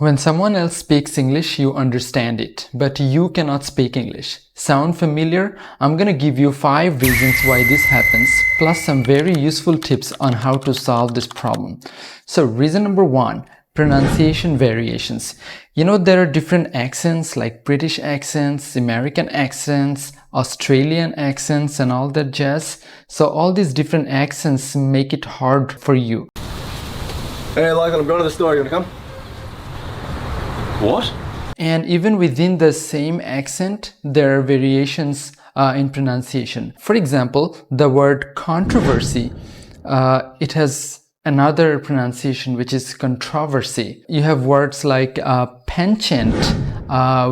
When someone else speaks English, you understand it, but you cannot speak English. Sound familiar? I'm gonna give you 5 reasons why this happens, plus some very useful tips on how to solve this problem. So, reason number 1, pronunciation variations. You know, there are different accents like British accents, American accents, Australian accents, and all that jazz. So, all these different accents make it hard for you. Hey, Logan, I'm going to the store. You wanna come? What? And even within the same accent, there are variations in pronunciation. For example, the word controversy, it has another pronunciation which is controversy. You have words like penchant,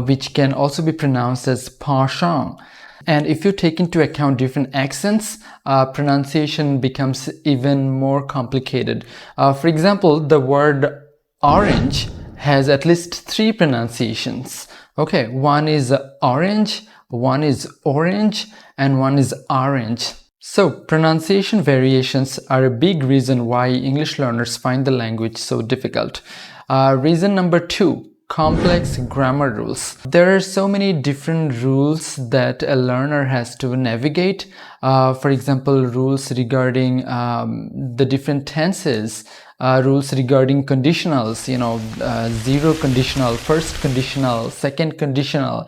which can also be pronounced as penchant. And if you take into account different accents, pronunciation becomes even more complicated. For example, the word orange has at least 3 pronunciations. Okay, one is orange, one is orange, and one is orange. So pronunciation variations are a big reason why English learners find the language so difficult. Reason number 2, complex grammar rules. There are so many different rules that a learner has to navigate. For example, rules regarding the different tenses, rules regarding conditionals, you know, 0 conditional, first conditional, second conditional,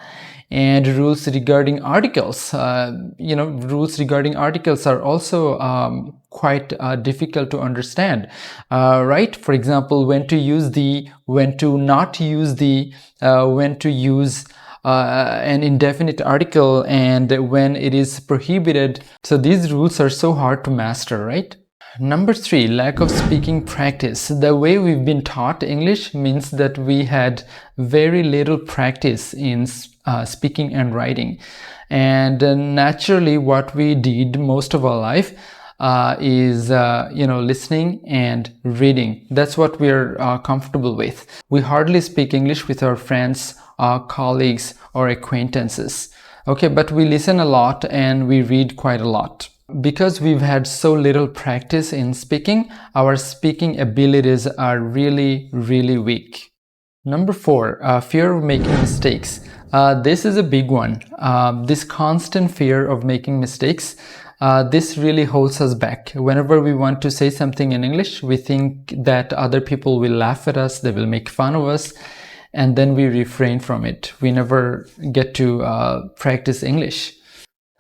and rules regarding articles. You know, rules regarding articles are also quite difficult to understand, right? For example, when to use the, when to not use the, when to use an indefinite article, and when it is prohibited. So these rules are so hard to master, right? Number 3, lack of speaking practice. The way we've been taught English means that we had very little practice in speaking and writing. And naturally, what we did most of our life is, you know, listening and reading. That's what we're comfortable with. We hardly speak English with our friends, colleagues, or acquaintances. Okay, but we listen a lot and we read quite a lot. Because we've had so little practice in speaking, our speaking abilities are really, really weak. Number 4, fear of making mistakes. This is a big one. This constant fear of making mistakes, this really holds us back. Whenever we want to say something in English, we think that other people will laugh at us, they will make fun of us, and then we refrain from it. We never get to practice English.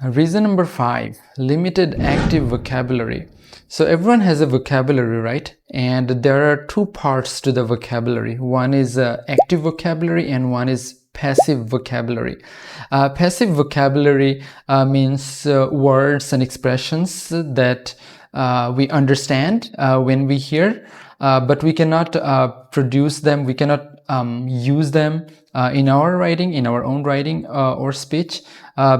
Reason number 5, limited active vocabulary. So everyone has a vocabulary, right? And there are 2 parts to the vocabulary. One is active vocabulary and one is passive vocabulary. Passive vocabulary means words and expressions that we understand when we hear, but we cannot produce them, we cannot use them in our writing, in our own writing or speech,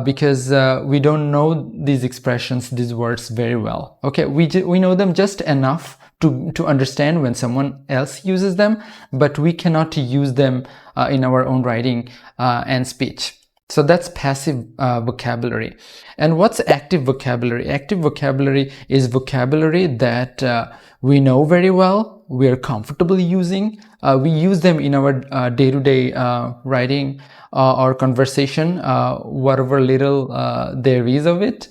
because we don't know these expressions, these words very well. Okay, we know them just enough to understand when someone else uses them, but we cannot use them in our own writing and speech. So that's passive vocabulary. And what's active vocabulary? Active vocabulary is vocabulary that we know very well, we are comfortable using. We use them in our day-to-day writing or conversation, whatever little there is of it.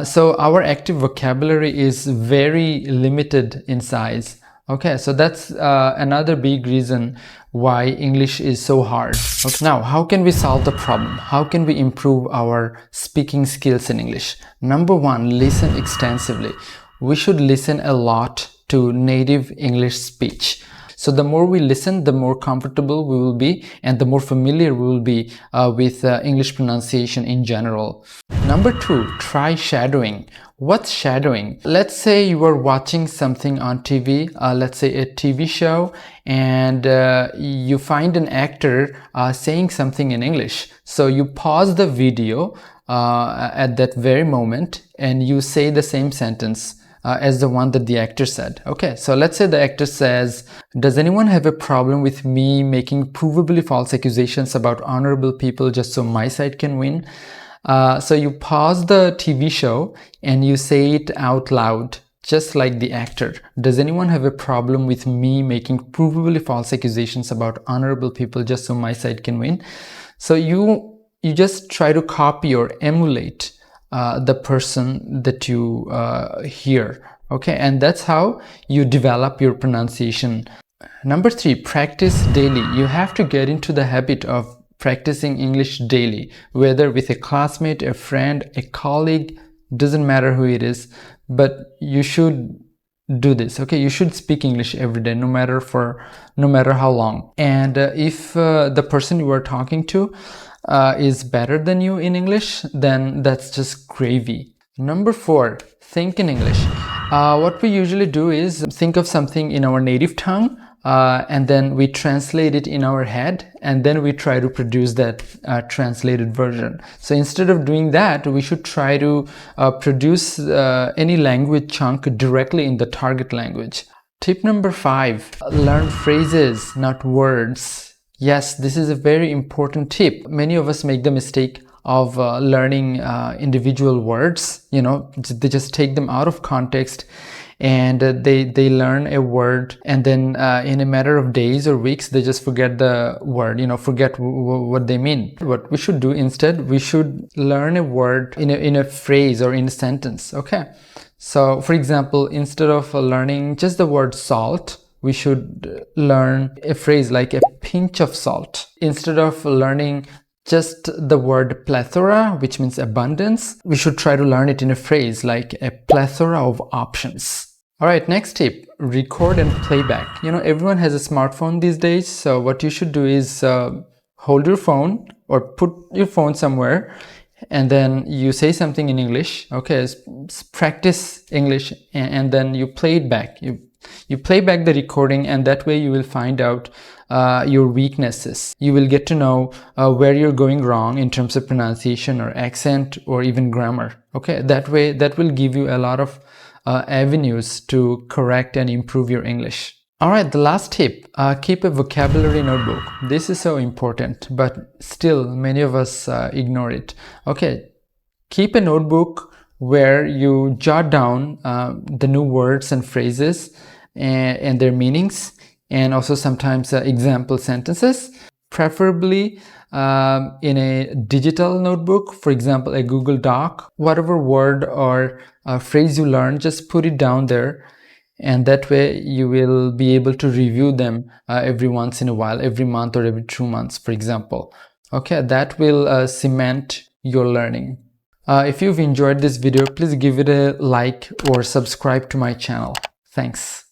So our active vocabulary is very limited in size. Okay, so that's another big reason why English is so hard. Okay. Now, how can we solve the problem? How can we improve our speaking skills in English? Number 1, listen extensively. We should listen a lot to native English speech. So the more we listen, the more comfortable we will be and the more familiar we will be with English pronunciation in general. Number 2, try shadowing. What's shadowing? Let's say you are watching something on TV, let's say a TV show, and you find an actor saying something in English. So you pause the video at that very moment and you say the same sentence as the one that the actor said. Okay, so let's say the actor says, "Does anyone have a problem with me making provably false accusations about honorable people just so my side can win?" So you pause the TV show and you say it out loud just like the actor. Does anyone have a problem with me making provably false accusations about honorable people just so my side can win? So you just try to copy or emulate the person that you hear. Okay, and that's how you develop your pronunciation. Number 3, practice daily. You have to get into the habit of practicing English daily, whether with a classmate, a friend, a colleague, doesn't matter who it is, but you should do this. Okay, you should speak English every day, no matter how long. And if the person you are talking to is better than you in English, then that's just gravy. Number 4, think in English. What we usually do is think of something in our native tongue, and then we translate it in our head, and then we try to produce that translated version. So instead of doing that, we should try to produce any language chunk directly in the target language. Tip number 5, learn phrases, not words. Yes, this is a very important tip. Many of us make the mistake of learning individual words. You know, they just take them out of context, and they learn a word, and then in a matter of days or weeks they just forget the word, you know, forget what they mean. What we should do instead, we should learn a word in a phrase or in a sentence. Okay, so for example, instead of learning just the word salt, we should learn a phrase like a pinch of salt. Instead of learning just the word plethora, which means abundance, we should try to learn it in a phrase like a plethora of options. All right, next tip, record and playback. You know, everyone has a smartphone these days, so what you should do is hold your phone or put your phone somewhere, and then you say something in English. Okay, practice English, and then you play it back. You play back the recording, and that way you will find out your weaknesses. You will get to know where you're going wrong in terms of pronunciation or accent or even grammar. Okay, that way, that will give you a lot of avenues to correct and improve your English. All right, the last tip, keep a vocabulary notebook. This is so important, but still many of us ignore it. Okay, keep a notebook where you jot down the new words and phrases and their meanings, and also sometimes example sentences, preferably in a digital notebook, for example, a Google Doc. Whatever word or phrase you learn, just put it down there, and that way you will be able to review them every once in a while, every month or every 2 months, for example. Okay, that will cement your learning. If you've enjoyed this video, please give it a like or subscribe to my channel. Thanks.